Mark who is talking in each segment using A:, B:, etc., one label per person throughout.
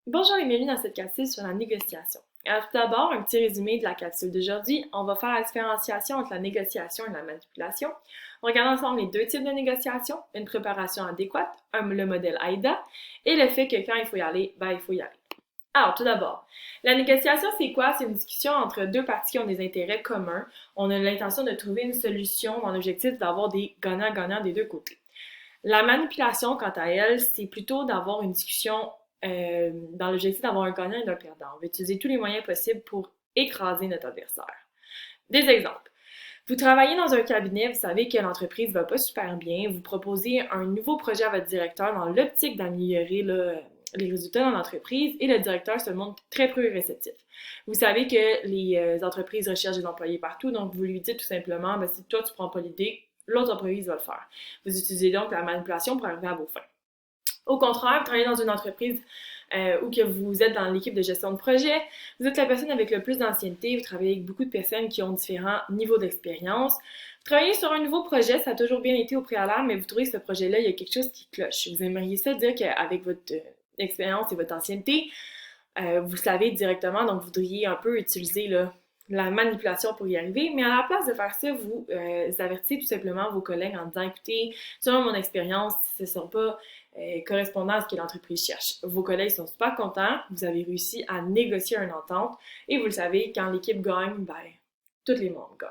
A: Bonjour et bienvenue dans cette capsule sur la négociation. Alors tout d'abord, un petit résumé de la capsule d'aujourd'hui. On va faire la différenciation entre la négociation et la manipulation. On regarde ensemble les deux types de négociation, une préparation adéquate, le modèle AIDA, et le fait que quand il faut y aller, il faut y aller. Alors tout d'abord, la négociation, c'est quoi? C'est une discussion entre deux parties qui ont des intérêts communs. On a l'intention de trouver une solution dans l'objectif d'avoir des gagnants-gagnants des deux côtés. La manipulation, quant à elle, c'est plutôt d'avoir une discussion dans l'objectif d'avoir un gagnant et un perdant. On va utiliser tous les moyens possibles pour écraser notre adversaire. Des exemples. Vous travaillez dans un cabinet, vous savez que l'entreprise va pas super bien, vous proposez un nouveau projet à votre directeur dans l'optique d'améliorer les résultats dans l'entreprise et le directeur se montre très peu réceptif. Vous savez que les entreprises recherchent des employés partout, donc vous lui dites tout simplement, si toi tu prends pas l'idée, l'autre entreprise va le faire. Vous utilisez donc la manipulation pour arriver à vos fins. Au contraire, vous travaillez dans une entreprise ou que vous êtes dans l'équipe de gestion de projet, vous êtes la personne avec le plus d'ancienneté, vous travaillez avec beaucoup de personnes qui ont différents niveaux d'expérience. Vous travaillez sur un nouveau projet, ça a toujours bien été au préalable, mais vous trouvez que ce projet-là, il y a quelque chose qui cloche. Vous aimeriez ça dire qu'avec votre expérience et votre ancienneté, vous savez directement, donc vous voudriez un peu utiliser la manipulation pour y arriver, mais à la place de faire ça, vous avertissez tout simplement vos collègues en disant, écoutez, selon mon expérience, ce ne sont pas correspondant à ce que l'entreprise cherche. Vos collègues sont super contents, vous avez réussi à négocier une entente, et vous le savez, quand l'équipe gagne, tous les membres gagnent.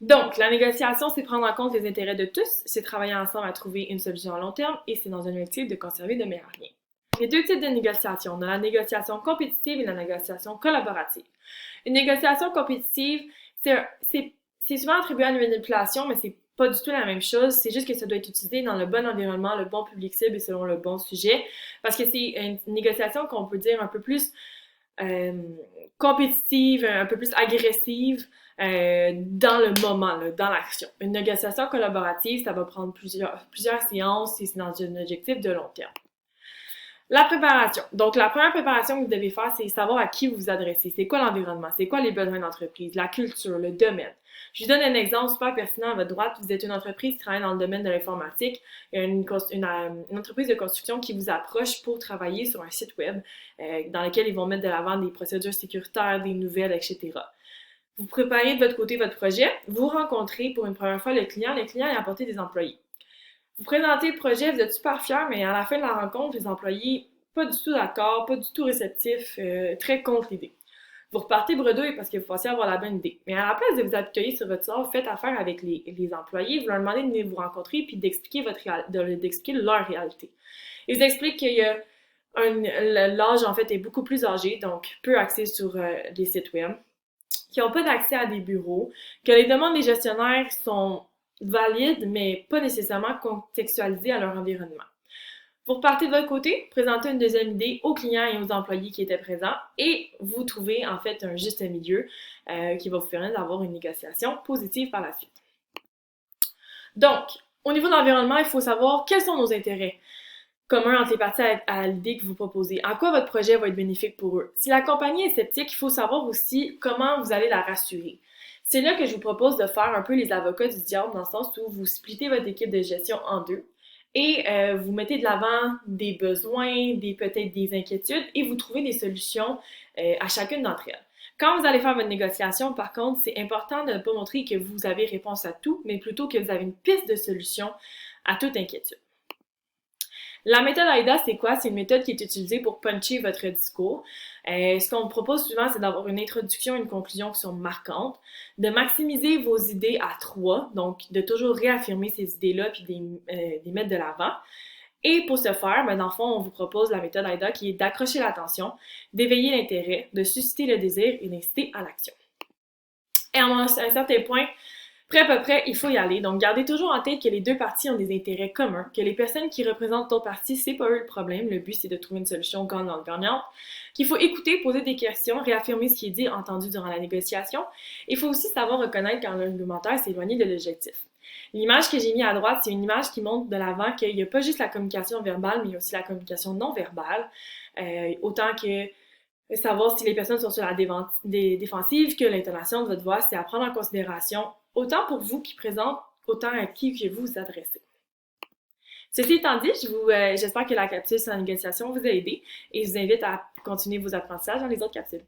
A: Donc, la négociation, c'est prendre en compte les intérêts de tous, c'est travailler ensemble à trouver une solution à long terme, et c'est dans un objectif de conserver de meilleurs liens. Les deux types de négociation. On a la négociation compétitive et la négociation collaborative. Une négociation compétitive, c'est souvent attribué à une manipulation, mais c'est pas du tout la même chose. C'est juste que ça doit être utilisé dans le bon environnement, le bon public cible et selon le bon sujet. Parce que c'est une négociation qu'on peut dire un peu plus euh, compétitive, un peu plus agressive dans le moment, là, dans l'action. Une négociation collaborative, ça va prendre plusieurs séances et c'est dans un objectif de long terme. La préparation. Donc, la première préparation que vous devez faire, c'est savoir à qui vous vous adressez. C'est quoi l'environnement? C'est quoi les besoins d'entreprise? La culture, le domaine. Je vous donne un exemple super pertinent à votre droite. Vous êtes une entreprise qui travaille dans le domaine de l'informatique. Il y a une entreprise de construction qui vous approche pour travailler sur un site web dans lequel ils vont mettre de l'avant des procédures sécuritaires, des nouvelles, etc. Vous préparez de votre côté votre projet. Vous rencontrez pour une première fois le client. Le client a apporté des employés. Vous présentez le projet, vous êtes super fiers, mais à la fin de la rencontre, les employés, pas du tout d'accord, pas du tout réceptifs, très contre l'idée. Vous repartez bredouille parce que vous pensez avoir la bonne idée. Mais à la place de vous appuyer sur votre sort, faites affaire avec les employés, vous leur demandez de venir vous rencontrer puis d'expliquer d'expliquer leur réalité. Ils vous expliquent qu'il y a l'âge en fait est beaucoup plus âgé, donc peu axé sur les sites web, qui n'ont pas d'accès à des bureaux, que les demandes des gestionnaires sont valides, mais pas nécessairement contextualisées à leur environnement. Vous repartez de votre côté, présentez une deuxième idée aux clients et aux employés qui étaient présents et vous trouvez en fait un juste milieu qui va vous permettre d'avoir une négociation positive par la suite. Donc, au niveau de l'environnement, il faut savoir quels sont nos intérêts communs entre les parties à l'idée que vous proposez. En quoi votre projet va être bénéfique pour eux? Si la compagnie est sceptique, il faut savoir aussi comment vous allez la rassurer. C'est là que je vous propose de faire un peu les avocats du diable, dans le sens où vous splittez votre équipe de gestion en deux et vous mettez de l'avant des besoins, peut-être des inquiétudes et vous trouvez des solutions à chacune d'entre elles. Quand vous allez faire votre négociation, par contre, c'est important de ne pas montrer que vous avez réponse à tout, mais plutôt que vous avez une piste de solution à toute inquiétude. La méthode AIDA, c'est quoi? C'est une méthode qui est utilisée pour puncher votre discours. Ce qu'on propose souvent, c'est d'avoir une introduction et une conclusion qui sont marquantes, de maximiser vos idées à 3, donc de toujours réaffirmer ces idées-là puis les mettre de l'avant. Et pour ce faire, dans le fond, on vous propose la méthode AIDA qui est d'accrocher l'attention, d'éveiller l'intérêt, de susciter le désir et d'inciter à l'action. Et à un certain point, prêt à peu près, il faut y aller. Donc, gardez toujours en tête que les deux parties ont des intérêts communs, que les personnes qui représentent l'autre partie, c'est pas eux le problème. Le but, c'est de trouver une solution gagnant-gagnante. Qu'il faut écouter, poser des questions, réaffirmer ce qui est dit, entendu durant la négociation. Il faut aussi savoir reconnaître quand l'argumentaire s'est éloigné de l'objectif. L'image que j'ai mise à droite, c'est une image qui montre de l'avant qu'il n'y a pas juste la communication verbale, mais il y a aussi la communication non verbale. Autant que savoir si les personnes sont sur la défensive, que l'intonation de votre voix, c'est à prendre en considération autant pour vous qui présente, autant à qui que vous vous adressez. Ceci étant dit, j'espère que la capsule sur la négociation vous a aidé et je vous invite à continuer vos apprentissages dans les autres capsules.